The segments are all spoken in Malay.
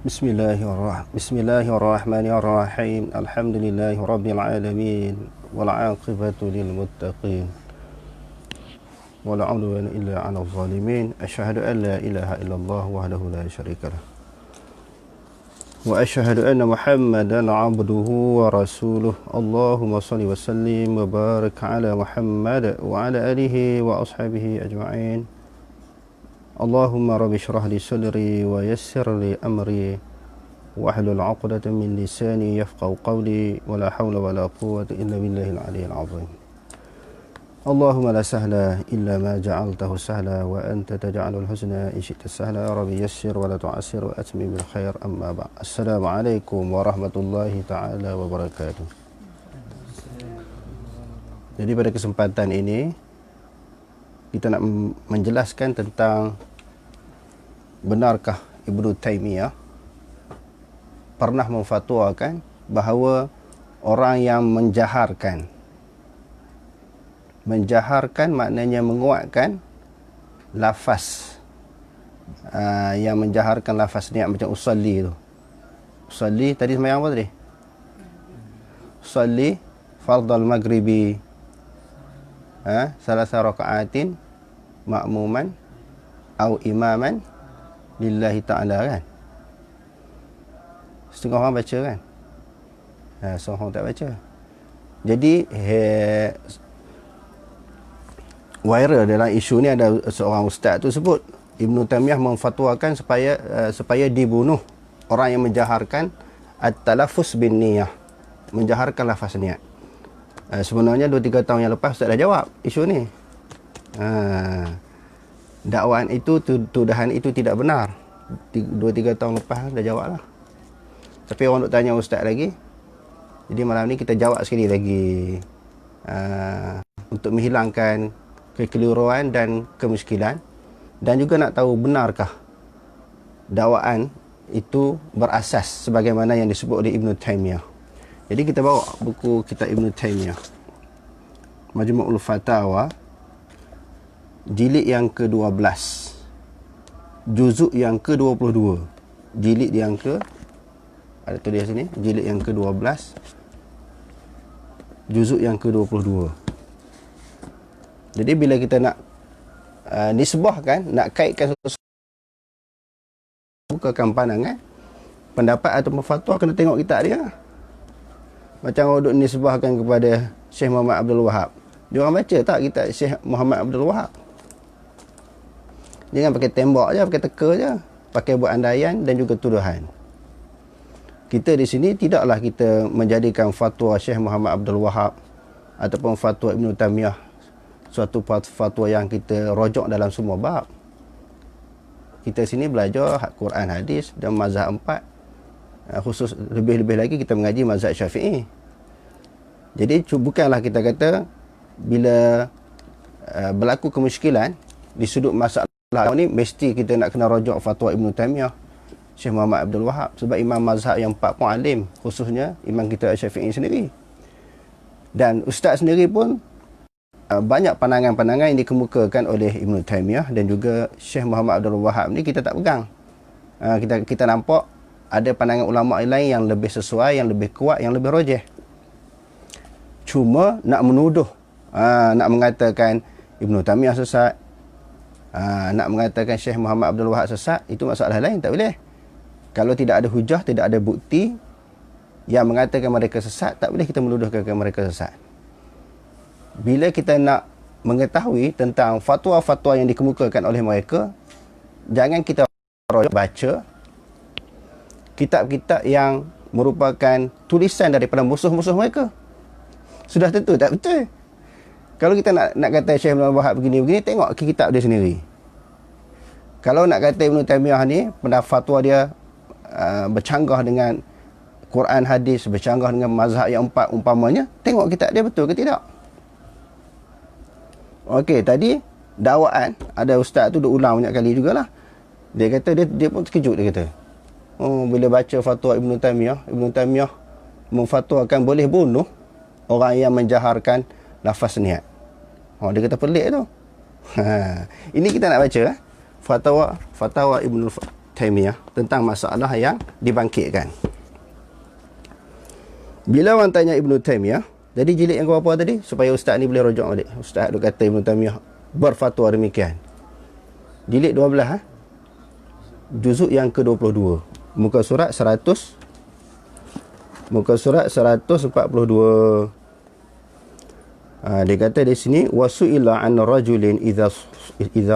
Bismillahirrahmanirrahim. Alhamdulillahirabbil alamin wal 'aqibatu lil muttaqin. Wala 'udwana illa 'alal zalimin. Asyhadu an la ilaha illallah wahdahu la syarikalah. Wa asyhadu anna Muhammadan 'abduhu wa rasuluh. Allahumma shalli wa sallim wa barik 'ala Muhammad wa 'ala alihi wa ashabihi ajma'in. Allahumma rabbi shrah li sadri wa yassir li amri wahlul 'uqdatam min lisani yafqahu qawli wa la hawla wa la quwwata illa billahil 'aliyyil 'azim. Allahumma la sahla illa ma ja'altahu sahla wa anta taj'alul huzna in syi'ta sahla. Ya rabbi yassir wa la tu'assir wa atmim bil khair. Amma ba'd. Assalamualaikum warahmatullahi taala wabarakatuh. Jadi pada kesempatan ini kita nak menjelaskan tentang benarkah Ibnu Taimiyah pernah memfatwakan bahawa orang yang menjaharkan maknanya menguatkan lafaz, yang menjaharkan lafaz niat macam usalli tu. Usalli tadi sembahyang apa tadi? Usalli fardal maghribi salasa raka'atin ma'muman au imaman lillahi ta'ala kan. Setengah orang baca kan, setengah orang tak baca. Jadi viral dalam isu ni ada seorang ustaz tu sebut Ibnu Taimiyah memfatwakan supaya dibunuh orang yang menjaharkan at-talaffuz bin niyah, menjaharkan lafaz niat. Sebenarnya 2-3 tahun yang lepas Ustaz dah jawab isu ni. Dakwaan itu, tuduhan itu tidak benar. 2-3 tahun lepas dah jawab lah. Tapi orang nak tanya Ustaz lagi. Jadi malam ni kita jawab sekali lagi. Untuk menghilangkan kekeliruan dan kemiskinan. Dan juga nak tahu benarkah dakwaan itu berasas sebagaimana yang disebut oleh Ibnu Taimiyah. Jadi kita bawa buku kitab Ibnu Taimiyah, Majmu'ul Fatawa, jilid yang ke-12, juzuk yang ke-22, jilid yang ada tulis sini, jilid yang ke-12, juzuk yang ke-22. Jadi bila kita nak nisbahkan, nak kaitkan sesuatu, bukakan pandangan, pendapat atau fatwa, kena tengok kitab dia. Macam orang duk nisbahkan kepada Syekh Muhammad Abdul Wahab. Dia orang baca tak kitab Syekh Muhammad Abdul Wahab? Jangan pakai tembak je, pakai teka je, pakai buat andaian dan juga tuduhan. Kita di sini tidaklah kita menjadikan fatwa Syekh Muhammad Abdul Wahab ataupun fatwa Ibnu Taimiyah suatu fatwa yang kita rojok dalam semua bab. Kita sini belajar Quran, hadis dan mazhab 4. Khusus lebih-lebih lagi kita mengaji mazhab Syafi'i. Jadi bukanlah kita kata bila berlaku kemiskinan di sudut masalah ni mesti kita nak kena rujuk fatwa Ibnu Taimiyah, Syekh Muhammad Abdul Wahab, sebab imam mazhab yang 4 pun alim, khususnya imam kita Syafi'i sendiri. Dan ustaz sendiri pun banyak pandangan-pandangan yang dikemukakan oleh Ibnu Taimiyah dan juga Syekh Muhammad Abdul Wahab ni kita tak pegang. Kita nampak ada pandangan ulama lain yang lebih sesuai, yang lebih kuat, yang lebih rajih. Cuma nak menuduh, nak mengatakan Ibnu Taimiyah sesat, nak mengatakan Syekh Muhammad Abdul Wahab sesat, itu masalah lain, tak boleh. Kalau tidak ada hujah, tidak ada bukti yang mengatakan mereka sesat, tak boleh kita menuduhkan mereka sesat. Bila kita nak mengetahui tentang fatwa-fatwa yang dikemukakan oleh mereka, jangan kita baca kitab-kitab yang merupakan tulisan daripada musuh-musuh mereka. Sudah tentu tak betul. Kalau kita nak kata Syekh Ibn Wahab begini-begini, tengok kitab dia sendiri. Kalau nak kata Ibnu Taimiyah ni, fatwa dia bercanggah dengan Quran, hadis, bercanggah dengan mazhab yang 4 umpamanya, tengok kitab dia betul ke tidak. Okey, tadi dakwaan, ada ustaz tu duk ulang banyak kali jugalah. Dia kata, dia pun terkejut, dia kata, bila baca fatwa Ibnu Taimiyah memfatwakan boleh bunuh orang yang menjaharkan lafaz niat. Dia kata pelik tu. Ini kita nak baca fatwa Taimiyah tentang masalah yang dibangkitkan. Bila orang tanya Ibn Taimiyah, jadi jilid yang berapa tadi? Supaya ustaz ni boleh rujuk balik. Ustaz duk kata Ibn Taimiyah berfatwa demikian. Jilid 12 juzuk yang ke-22. Muka surat 142. Dia kata di sini wasu'ila an rajulin idza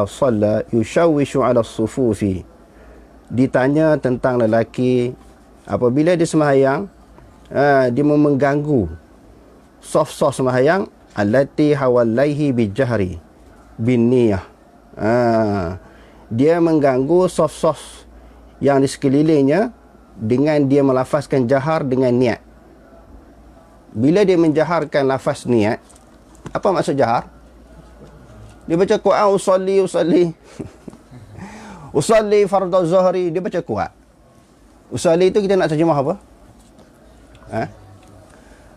shalla yushawwishu 'ala as-sufufi. Ditanya tentang lelaki apabila dia sembahyang, dia mengganggu saf-saf sembahyang, allati hawalaihi bijahri bin niyah. Dia mengganggu saf-saf yang di sekelilingnya dengan dia melafazkan jahar dengan niat. Bila dia menjaharkan lafaz niat, apa maksud jahar? Dia baca Quran, usalli usalli fardhu zuhri, dia baca kuat. Usalli itu kita nak terjemah apa?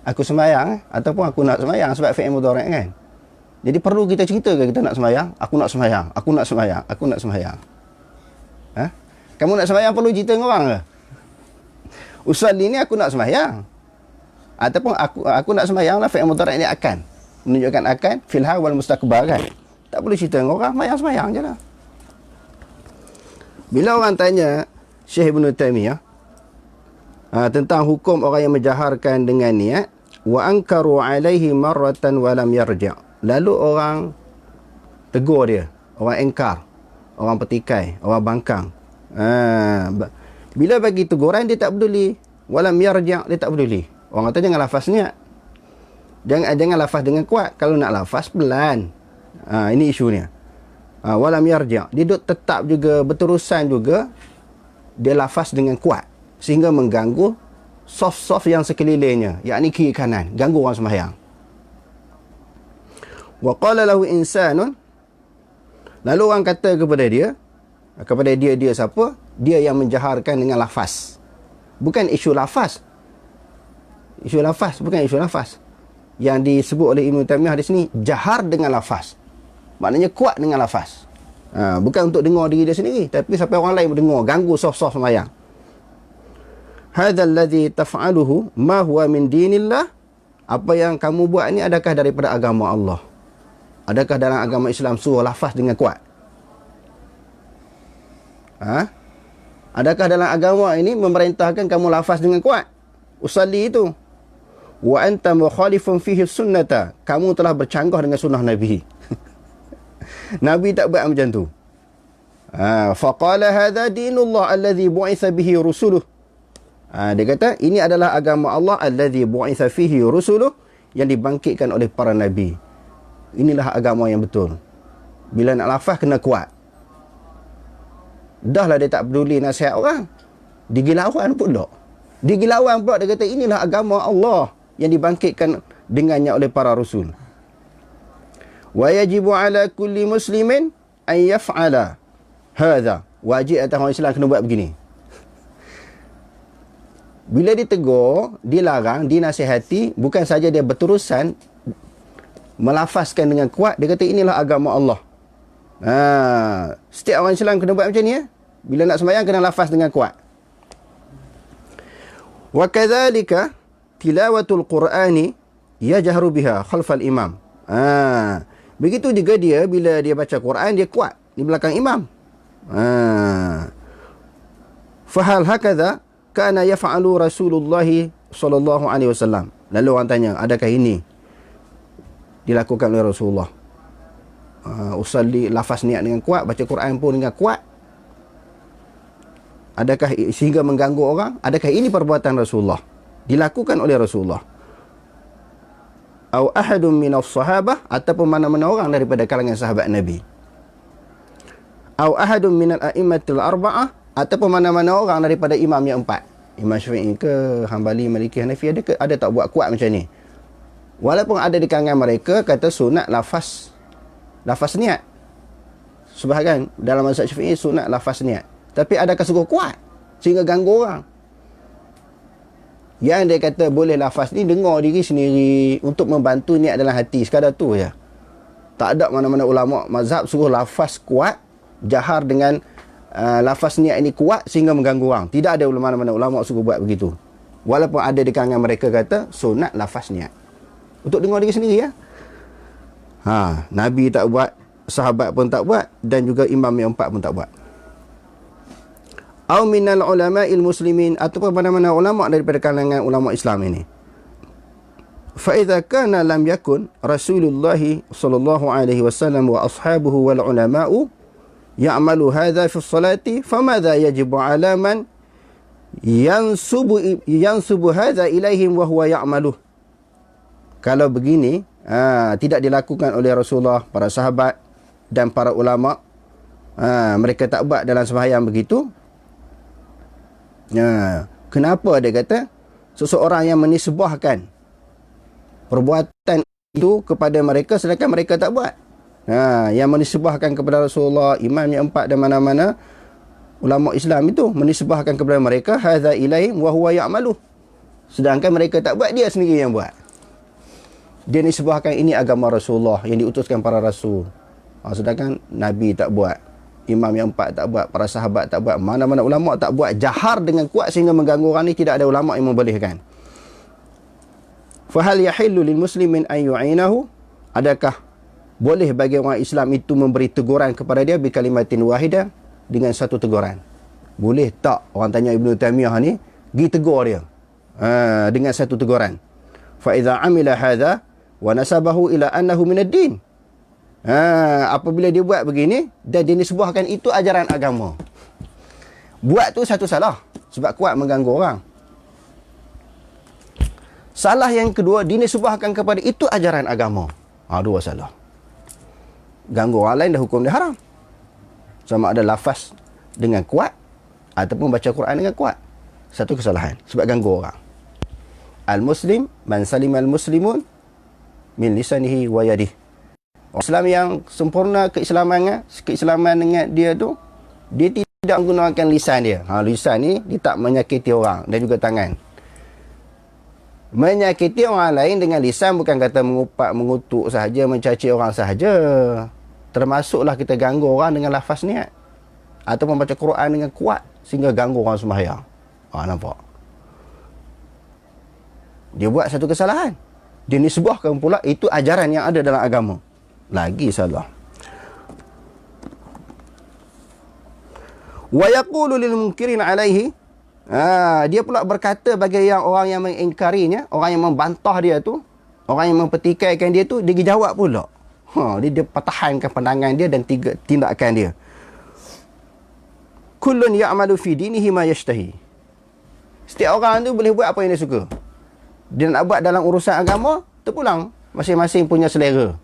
Aku sembahyang ataupun aku nak sembahyang, sebab fi'il mudhari' kan. Jadi perlu kita cerita ke kita nak sembahyang? Aku nak sembahyang, aku nak sembahyang, aku nak sembahyang. Kamu nak sembahyang perlu cerita dengan orang ke? Usalli ni aku nak sembahyang. Ataupun aku nak sembahyang lah, fi'il mudhari' ni akan. Menunjukkan akan fil hal wal mustaqbal kan. Tak boleh cerita dengan orang, sembahyang je lah. Bila orang tanya Syekh Ibn Taimiyah tentang hukum orang yang menjaharkan dengan niat, wa ankaru alaihi marratan wa lam yarji'. Lalu orang tegur dia, orang engkar, orang petikai, orang bangkang. Bila bagi teguran dia tak peduli, walam yarji', dia tak peduli. Orang kata jangan lafaz niat. Jangan lafaz dengan kuat. Kalau nak lafaz pelan. Ini isunya. Walam yarji'. Dia duk tetap juga, berterusan juga dia lafaz dengan kuat sehingga mengganggu soft-soft yang sekelilingnya, yakni kiri kanan, ganggu orang sembahyang. Wa qala lahu insanun, lalu orang kata kepada dia siapa? Dia yang menjaharkan dengan lafaz. Bukan isu lafaz. Bukan isu lafaz. Yang disebut oleh Ibn Taimiyah di sini, jahar dengan lafaz. Maknanya kuat dengan lafaz. Bukan untuk dengar diri dia sendiri, tapi sampai orang lain mendengar, ganggu soft-soft sembahyang. Hadzal ladzi taf'aluhu ma huwa min dinillah. Apa yang kamu buat ni adakah daripada agama Allah? Adakah dalam agama Islam suruh lafaz dengan kuat? Adakah dalam agama ini memerintahkan kamu lafaz dengan kuat? Usalli itu. Wa anta mukhalifun fihi sunnata. Kamu telah bercanggah dengan sunnah Nabi. Nabi tak buat macam tu. Faqala hadha dinullah alladhi bu'itha bihi rusuluh. Dia kata ini adalah agama Allah alladhi bu'itha fihi rusuluh, yang dibangkitkan oleh para nabi. Inilah agama yang betul. Bila nak lafaz kena kuat. Dah lah dia tak peduli nasihat orang. Digilawan pula. Dia kata inilah agama Allah yang dibangkitkan dengannya oleh para rasul. Wa yajibu ala kulli muslimin an yaf'ala hadha. Wajib atas orang Islam kena buat begini. Bila ditegur, dilarang, dinasihati, bukan saja dia berterusan melafazkan dengan kuat, dia kata inilah agama Allah. Setiap orang Islam kena buat macam ni. Bila nak sembahyang kena lafaz dengan kuat. Wa kadzalika tilawatul Qur'ani yajharu biha khalfal imam. Begitu juga dia bila dia baca Quran dia kuat di belakang imam. Fahal hakadha kana yaf'alu Rasulullah sallallahu alaihi wasallam. Lalu orang tanya, adakah ini dilakukan oleh Rasulullah? Usalli, lafaz niat dengan kuat, baca Quran pun dengan kuat. Adakah sehingga mengganggu orang? Adakah ini perbuatan Rasulullah? Dilakukan oleh Rasulullah. Au ahadun minas sahabah, ataupun mana-mana orang daripada kalangan sahabat Nabi. Au ahadun minal a'immatil arba'ah, ataupun mana-mana orang daripada imam yang empat. Imam Syafi'i ke, Hambali, Maliki, Hanafi, ada tak buat kuat macam ni? Walaupun ada di kalangan mereka kata sunat lafaz niat. Sebahagian dalam mazhab Syafi'i sunat lafaz niat. Tapi adakah sungguh kuat sehingga ganggu orang? Yang dia kata boleh lafaz ni dengar diri sendiri untuk membantu niat dalam hati, sekadar tu je. Tak ada mana-mana ulama mazhab suruh lafaz kuat, jahar dengan lafaz niat ini kuat sehingga mengganggu orang. Tidak ada mana-mana ulama suruh buat begitu. Walaupun ada di kalangan mereka kata sunat lafaz niat. Untuk dengar diri sendiri ya. Nabi tak buat, sahabat pun tak buat, dan juga imam yang 4 pun tak buat. Au minal ulama'il muslimin, ataupun mana-mana ulama daripada kalangan ulama Islam ini. Fa idza kana lam yakun Rasulullah sallallahu alaihi wasallam wa ashabuhu wal ulama'u ya'malu hadha fi sholati, famadha yajibu 'ala man yansubu hadha ilaihim wa huwa ya'maluh. Kalau begini tidak dilakukan oleh Rasulullah, para sahabat dan para ulama, mereka tak buat dalam sembahyang begitu. Kenapa dia kata seseorang yang menisbahkan perbuatan itu kepada mereka sedangkan mereka tak buat? Yang menisbahkan kepada Rasulullah, imam yang 4 dan mana-mana ulama Islam itu menisbahkan kepada mereka hadza ilaihim wa huwa ya'maluh, sedangkan mereka tak buat, dia sendiri yang buat. Dia nisbahkan ini agama Rasulullah yang diutuskan para rasul, sedangkan Nabi tak buat, imam yang 4 tak buat, para sahabat tak buat, mana-mana ulama tak buat, jahar dengan kuat sehingga mengganggu orang ni. Tidak ada ulama yang membolehkan. Fahal yahillu lil muslimin an yu'inahu, adakah boleh bagi orang Islam itu memberi teguran kepada dia bi kalimatin wahidah, dengan satu teguran? Boleh tak orang tanya Ibnu Taimiyah ni, pergi tegur dia dengan satu teguran. Fa idza amila hadza wa nasabahu ila annahu min ad-din, apabila dia buat begini dan dia nisbahkan itu ajaran agama, buat tu satu salah sebab kuat mengganggu orang. Salah yang kedua, dinisbahkan kepada itu ajaran agama. Dua salah. Ganggu orang lain dah hukum dia haram. Sama ada lafaz dengan kuat ataupun baca Quran dengan kuat, satu kesalahan sebab ganggu orang. Al-Muslim man salima al-muslimun min lisanihi wa yadihi. Islam yang sempurna keislaman dengan dia tu, dia tidak menggunakan lisan dia. Lisan ni dia tak menyakiti orang, dan juga tangan. Menyakiti orang lain dengan lisan bukan kata mengupak, mengutuk sahaja, mencaci orang sahaja. Termasuklah kita ganggu orang dengan lafaz niat, atau membaca Quran dengan kuat sehingga ganggu orang sembahyang. Nampak? Dia buat satu kesalahan. Dia nisbahkan pula itu ajaran yang ada dalam agama. Lagi salah. Wa yaqulu lil munkirin alaihi, dia pula berkata bagi orang yang mengingkarinya, orang yang membantah dia tu, orang yang mempertikaikan dia tu, dia jawab pula. Dia pertahankan pandangan dia dan tindakan dia. Kullun ya'malu fi dinihi ma yashtahi. Setiap orang tu boleh buat apa yang dia suka. Dia nak buat dalam urusan agama, terpulang masing-masing punya selera.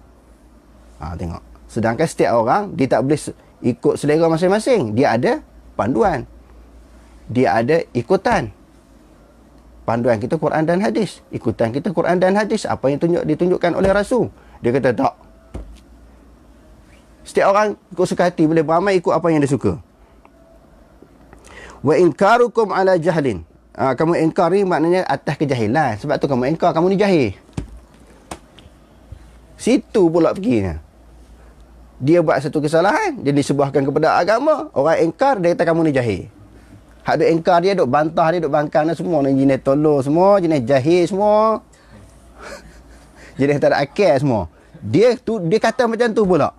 Tengok. Sedangkan setiap orang, dia tak boleh ikut selera masing-masing. Dia ada panduan. Dia ada ikutan. Panduan kita Quran dan hadis. Ikutan kita Quran dan hadis. Apa yang ditunjukkan oleh Rasul. Dia kata tak. Setiap orang ikut suka hati, boleh beramal ikut apa yang dia suka. Wa inkarukum ala jahlin. Kamu ingkar ni maknanya atas kejahilan. Sebab tu kamu ingkar, kamu ni jahil. Situ pula perginya. Dia buat satu kesalahan, dia disebahkan kepada agama. Orang ingkar, dia kata kamu ni jahil. Hak duk ingkar dia, duk bantah dia, duk bangkang dia semua. Jenis tolol semua, jenis jahil semua. Jenis tak ada akal semua. Dia kata macam tu pula.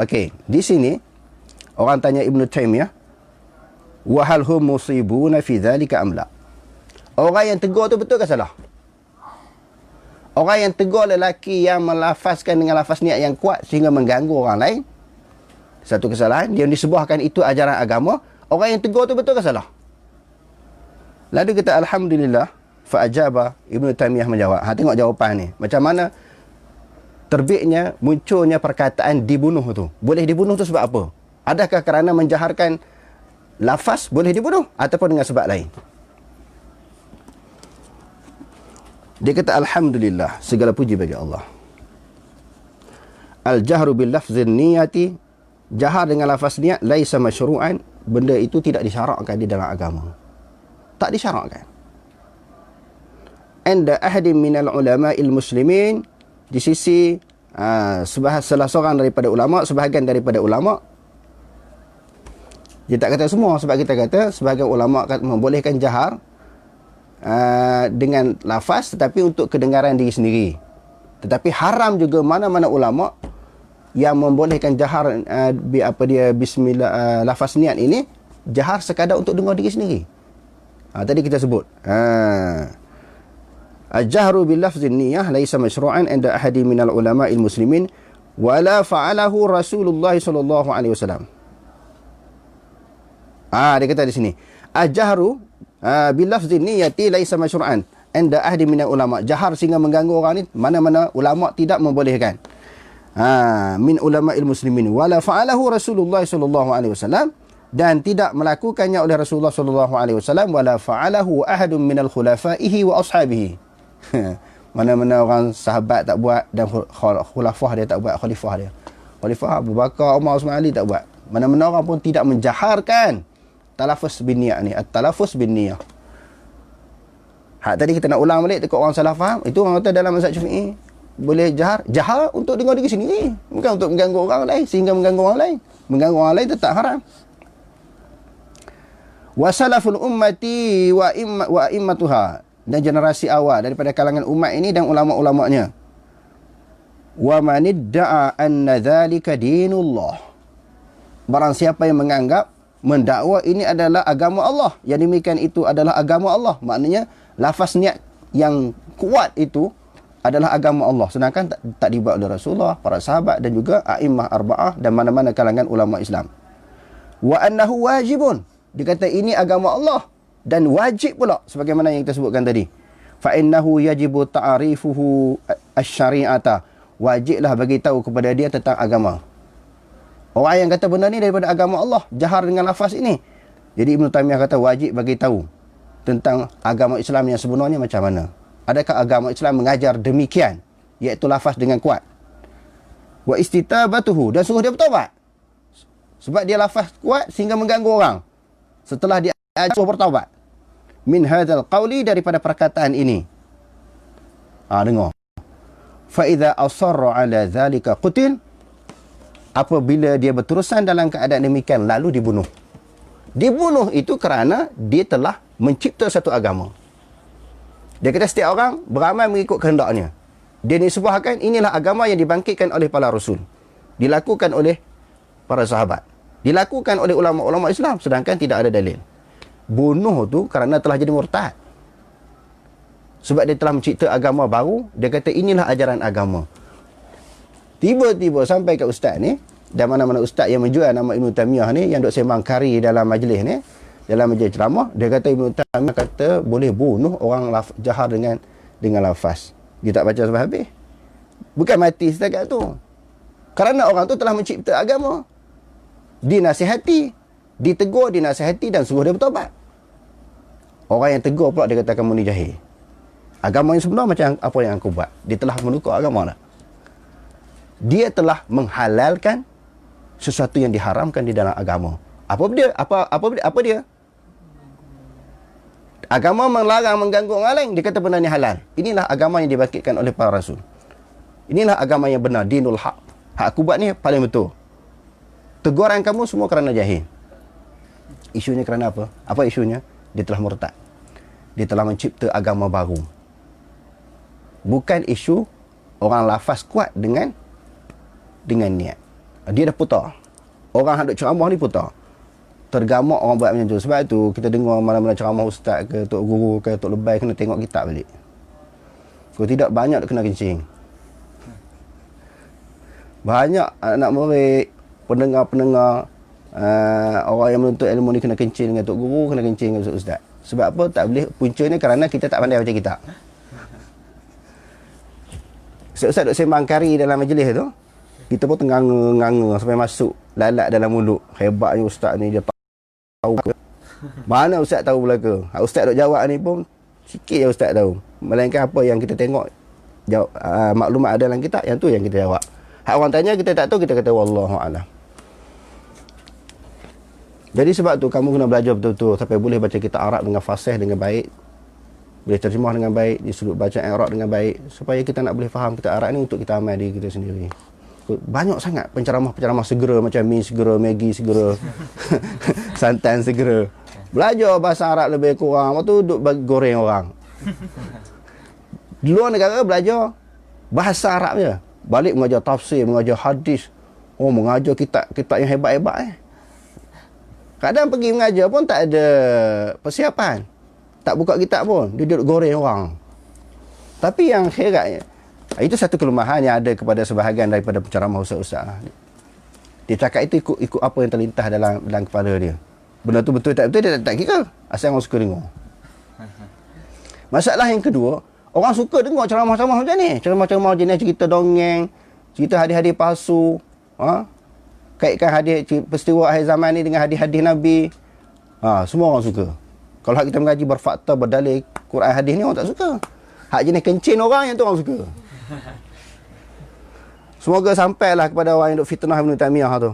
Okey, di sini orang tanya Ibnu Taimiyah, wa hal hum musibuna fi dhalika am la? Orang yang tegur tu betul ke salah? Orang yang tegur lelaki yang melafazkan dengan lafaz niat yang kuat sehingga mengganggu orang lain, satu kesalahan. Dia disebahkan itu ajaran agama. Orang yang tegur tu betul ke salah? Lalu kita alhamdulillah fa ajaba, Ibnu Taimiyah menjawab. Tengok jawapan ni. Macam mana terbitnya, munculnya perkataan dibunuh tu. Boleh dibunuh tu sebab apa? Adakah kerana menjaharkan lafaz boleh dibunuh, ataupun dengan sebab lain? Dia kata alhamdulillah, segala puji bagi Allah. Al-jahru bil lafzin niyati, jahar dengan lafaz niat, laisa masyru'an, benda itu tidak disyarakkan di dalam agama. Tak disyarakkan. Anda ahadin minal ulama'il muslimin, di sisi salah seorang daripada ulama, sebahagian daripada ulama, Dia tak kata semua, sebab kita kata sebahagian ulama membolehkan jahar dengan lafaz tetapi untuk kedengaran diri sendiri. Tetapi haram juga mana-mana ulama yang membolehkan jahar bismillah, lafaz niat ini jahar sekadar untuk dengar diri sendiri. Tadi kita sebut al-jahru bil lafzin niyah laisa masyru'an 'inda ahadi minal ulama'il muslimin wala fa'alahu Rasulullah sallallahu alaihi wasallam. Dia kata di sini al-jahru bil lafzin niyati laisa masyru'an 'inda ahadi minal ulama. Jahar sehingga mengganggu orang ni mana-mana ulama tidak membolehkan. Min ulama'il muslimin wala fa'alahu Rasulullah sallallahu alaihi wasallam, dan tidak melakukannya oleh Rasulullah sallallahu alaihi wasallam, wala fa'alahu ahadun minal khulafaihi wa ashabihi. Mana-mana orang sahabat tak buat, dan khulafah dia tak buat, khalifah dia. Khalifah Abu Bakar, Umar, Uthman, Ali tak buat. Mana-mana orang pun tidak menjaharkan talafuz bin niyah ni, at-talafuz bin niyah. Tadi kita nak ulang balik tekuk orang salah faham. Itu orang kata dalam mazhab Syafi'i boleh jahar untuk dengar diri sendiri, bukan untuk mengganggu orang lain sehingga mengganggu orang lain. Mengganggu orang lain tetap haram. Wa salaful ummati wa immatuha, dan generasi awal daripada kalangan umat ini dan ulama-ulamanya. Wa man idda'a anna dzalika dinullah, barang siapa yang mendakwa ini adalah agama Allah, yang demikian itu adalah agama Allah, maknanya lafaz niat yang kuat itu adalah agama Allah, sedangkan tak dibuat oleh Rasulullah, para sahabat dan juga a'immah arba'ah dan mana-mana kalangan ulama Islam. Wa annahu wajibun, dikata ini agama Allah dan wajib pula sebagaimana yang kita sebutkan tadi. Fa innahu yajibu ta'rifuhu asy-syari'ata, wajiblah bagi tahu kepada dia tentang agama. Orang yang kata benda ni daripada agama Allah, jahar dengan lafaz ini. Jadi Ibn Taymiyah kata wajib bagi tahu tentang agama Islam yang sebenarnya macam mana. Adakah agama Islam mengajar demikian, iaitu lafaz dengan kuat. Wa istitabatuhu, dan suruh dia bertaubat. Sebab dia lafaz kuat sehingga mengganggu orang. Setelah dia suruh bertaubat. Min hadzal qawli, daripada perkataan ini. Dengar. Fa idza asarra ala zalika qutil, apabila dia berterusan dalam keadaan demikian lalu dibunuh. Dibunuh itu kerana dia telah mencipta satu agama. Dia kata setiap orang beramal mengikut kehendaknya. Dia nisbahkan inilah agama yang dibangkitkan oleh para rasul, dilakukan oleh para sahabat, dilakukan oleh ulama-ulama Islam, sedangkan tidak ada dalil. Bunuh tu kerana telah jadi murtad. Sebab dia telah mencipta agama baru, dia kata inilah ajaran agama. Tiba-tiba sampai ke ustaz ni, dan mana-mana ustaz yang menjual nama Ibn Taymiyah ni, yang duk sembang kari dalam majlis ni, dalam majlis ceramah, dia kata Ibn Taymiyah kata boleh bunuh orang jahar dengan lafaz. Dia tak baca sampai habis. Bukan mati setakat tu. Kerana orang tu telah mencipta agama. Dinasihati, ditegur, dinasihati dan suruh dia bertaubat. Orang yang tegur pula dia kata kamu ni jahil. Agama yang sebenar macam apa yang aku buat. Dia telah menukar agama dah. Dia telah menghalalkan sesuatu yang diharamkan di dalam agama. Apa dia? Agama melarang mengganggu orang lain, dia kata benda ni halal. Inilah agama yang dibangkitkan oleh para rasul. Inilah agama yang benar, dinul haq. Hak aku buat ni paling betul. Teguran kamu semua kerana jahil. Isunya kerana apa? Apa isunya? Dia telah murtad. Dia telah mencipta agama baru. Bukan isu orang lafaz kuat dengan niat. Dia dah putar. Orang yang duk ceramah ni putar. Tergamak orang buat macam tu. Sebab tu kita dengar mana-mana ceramah ustaz ke tok guru ke tok lebay kena tengok kitab balik. Kalau tidak banyak kena kencing. Banyak anak murid, pendengar-pendengar, orang yang menuntut ilmu ni kena kencing dengan tok guru, kena kencing dengan ustaz. Sebab apa? Tak boleh. Puncanya kerana kita tak pandai baca kitab. Ustaz duk sembang kari dalam majlis tu, kita pun tenganga-nganga sampai masuk lalat dalam mulut. Hebatnya ustaz ni, dia tahu. Mana ustaz tahu belaka? Ustaz duk jawab ni pun sikit je ustaz tahu. Melainkan apa yang kita tengok maklumat ada dalam kitab, yang tu yang kita jawab. Hak orang tanya kita tak tahu, kita kata wallahu a'lam. Jadi sebab tu kamu kena belajar betul-betul sampai boleh baca kitab Arab dengan fasih, dengan baik. Boleh terjemah dengan baik, di sudut baca Arab dengan baik, supaya kita nak boleh faham kitab Arab ni untuk kita amal diri kita sendiri. banyak sangat penceramah-penceramah segera macam Mi segera, Maggie segera, Santan segera. Belajar bahasa Arab lebih kurang, waktu duduk bagi goreng orang. Di luar negara belajar bahasa Arab je. Balik mengajar tafsir, mengajar hadis. Oh, mengajar kitab yang hebat-hebat. Kadang pergi mengajar pun tak ada persiapan. Tak buka kitab pun. Dia duduk goreng orang. Tapi yang heratnya, itu satu kelemahan yang ada kepada sebahagian daripada penceramah ustaz-ustaz. Dia cakap itu ikut apa yang terlintas dalam kepala dia. Benda tu betul tak betul, dia tak kira. Asal orang suka dengar. Masalah yang kedua, orang suka dengar ceramah-ceramah macam ni. Ceramah-ceramah jenis cerita dongeng, cerita hadis-hadis palsu. Kaitkan hadis peristiwa akhir zaman ni dengan hadis-hadis Nabi. Semua orang suka. Kalau hak kita mengaji berfakta, berdalil Quran hadis ni, orang tak suka. Hak jenis kencing orang, yang tu orang suka. Semoga sampailah kepada orang yang duk fitnah Ibn Taymiyah tu.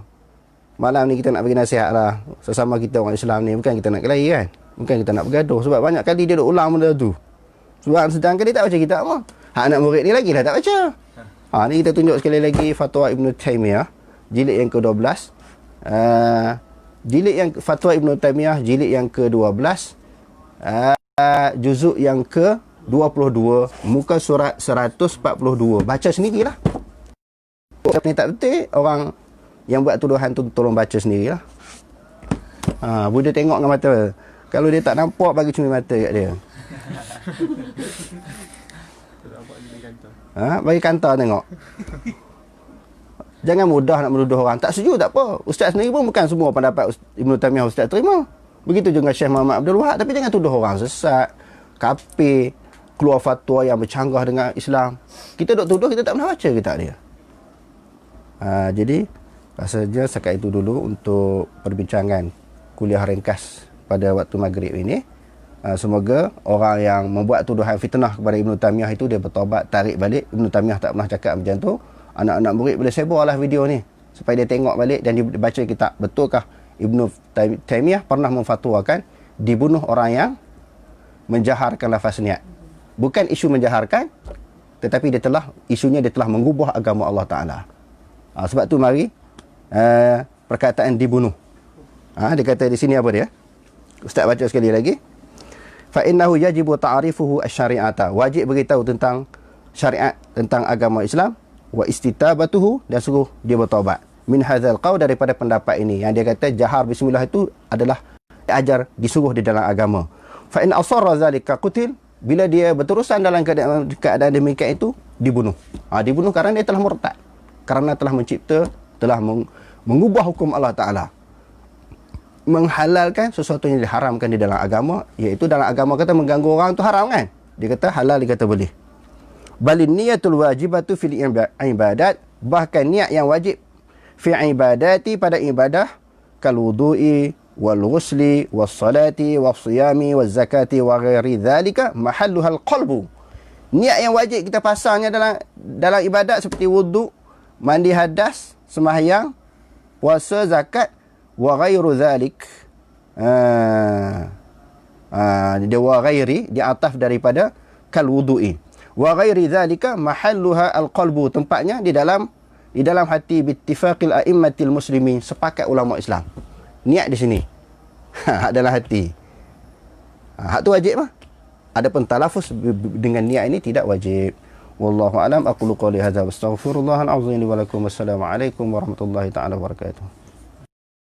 Malam ni kita nak bagi nasihat lah. Sesama kita orang Islam ni, bukan kita nak kelahi kan. Bukan kita nak bergaduh. Sebab banyak kali dia duk ulang benda tu. Sebab sedangkan dia tak baca kitab apa. Hak anak murid ni lagi lah tak baca. Ni kita tunjuk sekali lagi fatwa Ibn Taymiyah. Jilid yang ke-12. Jilid yang fatwa Ibn Taymiyah, jilid yang ke-12. Juzuk yang ke-22. Muka surat 142. Baca sendirilah. Siapa ni tak betul, orang yang buat tuduhan tu tolong baca sendirilah. Budak tengok dengan mata. Kalau dia tak nampak, bagi cumi mata kat dia. Bagi kantar tengok. Jangan mudah nak menuduh orang. Tak setuju tak apa. Ustaz sendiri pun bukan semua pendapat Ibn Taymiyah Ustaz terima. Begitu juga Syekh Muhammad Abdul Wahab. Tapi jangan tuduh orang sesat, kafir, keluar fatwa yang bercanggah dengan Islam. Kita duk tuduh, kita tak pernah baca kitab dia. Jadi rasanya setakat itu dulu untuk perbincangan kuliah ringkas pada waktu maghrib ini. Semoga orang yang membuat tuduhan fitnah kepada Ibn Taymiyah itu dia bertaubat, tarik balik. Ibn Taymiyah tak pernah cakap macam tu. Anak-anak murid boleh sebarlah video ni supaya dia tengok balik dan dia baca kitab. Betulkah Ibn Taymiyah pernah memfatwakan dibunuh orang yang menjaharkan lafaz niat? Bukan isu menjaharkan, tetapi isunya dia telah mengubah agama Allah Ta'ala. Sebab tu mari perkataan dibunuh. Dia kata di sini apa dia? Ustaz baca sekali lagi. Fa innahu yajibu ta'rifuhu asy-syari'ata. Wajib beritahu tentang syariat, tentang agama Islam, wa istitabatuhu, dan suruh dia bertaubat. Min hadzal qaul, daripada pendapat ini yang dia kata jahar bismillah itu adalah diajar, disuruh di dalam agama. Fa in asarra zalika qutil, bila dia berterusan dalam keadaan demikian itu dibunuh. Dibunuh kerana dia telah murtad. Kerana telah mencipta, telah mengubah hukum Allah Ta'ala, menghalalkan sesuatu yang diharamkan di dalam agama. Iaitu dalam agama kata mengganggu orang tu haram kan. Dia kata halal, dia kata boleh. Balin niyatul wajibatu fil ibadat, bahkan niat yang wajib fi ibadati, pada ibadah, kal wudu'i wal ghusli was salati was siyami was zakati wa ghairi dhalika mahalluhal qalbu. Niat yang wajib kita pasangnya dalam ibadat seperti wudu, mandi hadas, sembahyang, puasa, zakat, wa ghairu dhalik. Dia wa ghairi, dia ataf daripada kal wudu'i. Wa ghairi dhalika mahalluha al-qalbu, tempatnya di dalam hati, bittifaqil a'immatil muslimin, sepakat ulama Islam. Niat di sini. Dalam hati. Hak tu wajib mah. Adapun talafuz dengan niat ini tidak wajib. Wallahu a'lam. Aqulu qawli hadza wa astaghfirullahal azim li wa lakum. Wassalamu alaikum warahmatullahi taala wabarakatuh.